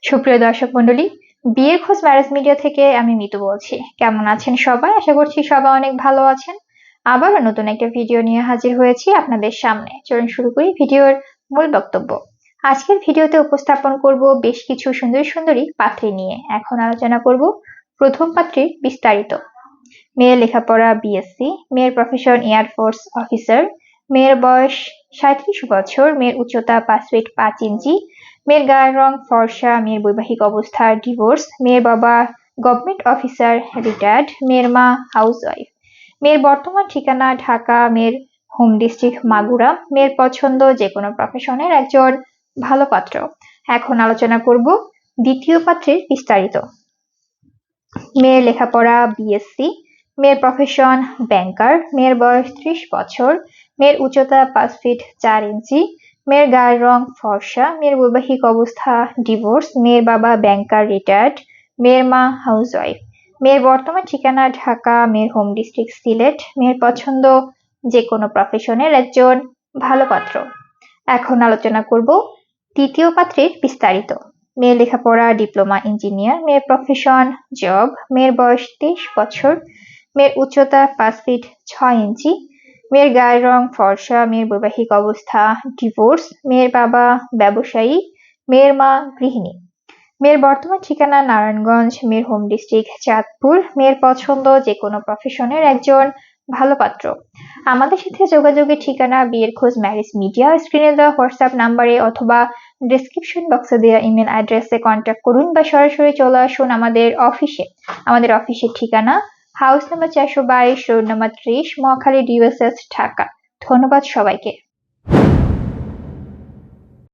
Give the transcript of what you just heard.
সুপ্রিয় দর্শক মণ্ডলী, বিয়ের খোঁজ ম্যারেজ মিডিয়া থেকে আমি মিতু বলছি। কেমন আছেন সবাই? আশা করছি সবাই অনেক ভালো আছেন। আবারও নতুন একটা ভিডিও নিয়ে হাজির হয়েছি আপনাদের সামনে। চলুন শুরু করি ভিডিওর মূল বক্তব্য। আজকের ভিডিওতে উপস্থাপন করব বেশ কিছু সুন্দরী সুন্দরী পাত্রী নিয়ে। এখন আলোচনা করব প্রথম পাত্রীর বিস্তারিত। মেয়ের লেখাপড়া বিএসসি, মেয়ের প্রফেশন এয়ারফোর্স অফিসার, মেয়ের বয়স 37 বছর, মেয়ের উচ্চতা 5 ফিট 5 ইঞ্চি, মেয়ের গায়ের রং ফর্সা, মেয়ের বৈবাহিক অবস্থা ডিভোর্স, মেয়ের বাবা গভর্নমেন্ট অফিসার রিটায়ার্ড, মেয়ের মা হাউসওয়াইফ, মেয়ের বর্তমান ঠিকানা ঢাকা, মেয়ের হোম ডিস্ট্রিক্ট মাগুরা, মেয়ের পছন্দ যে কোনো প্রফেশনের একজন ভালো পাত্র। এখন আলোচনা করব দ্বিতীয় পাত্রের বিস্তারিত। মেয়ের লেখাপড়া বিএসসি, মেয়ের প্রফেশন ব্যাংকার, মেয়ের বয়স 30 বছর, মেয়ের উচ্চতা 5 ফিট 4 ইঞ্চি, মেয়ের গায়ের রং ফর্সা, মেয়ের বৈবাহিক অবস্থা ডিভোর্স, মেয়ের বাবা ব্যাংকার রিটায়ার্ড, মেয়ের মা হাউসওয়াইফ, মেয়ের বর্তমান ঠিকানা ঢাকা, মেয়ের হোম ডিস্ট্রিক্ট সিলেট, মেয়ের পছন্দ যে কোনো প্রফেশনের একজন ভালো পাত্র। এখন আলোচনা করব তৃতীয় পাত্রের বিস্তারিত। মেয়ের লেখাপড়া ডিপ্লোমা ইঞ্জিনিয়ার, মেয়ের প্রফেশন জব, মেয়ের বয়স 23 বছর, মেয়ের উচ্চতা 5 ফিট 6 ইঞ্চি, মেয়ের গায়ের রং ফর্সা, মেয়ের বৈবাহিক অবস্থা ডিভোর্স, মেয়ের বাবা ব্যবসায়ী, মেয়ের মা গৃহিণী, মেয়ের বর্তমান ঠিকানা নারায়ণগঞ্জ, মেয়ের হোম ডিস্ট্রিক্ট চাঁদপুর, মেয়ের পছন্দ যে কোনো প্রফেশনের একজন ভালো পাত্র। আমাদের সাথে যোগাযোগের ঠিকানা বিয়ের খোঁজ ম্যারেজ মিডিয়া, স্ক্রিনে দেওয়া হোয়াটসঅ্যাপ নাম্বারে অথবা ডেসক্রিপশন বক্সে দেওয়া ইমেল অ্যাড্রেসে কন্ট্যাক্ট করুন বা সরাসরি চলে আসুন আমাদের অফিসে। আমাদের অফিসের ঠিকানা house number 422, road number 30, Mohakhali, ডিওএসএস, Dhaka. ধন্যবাদ সবাইকে।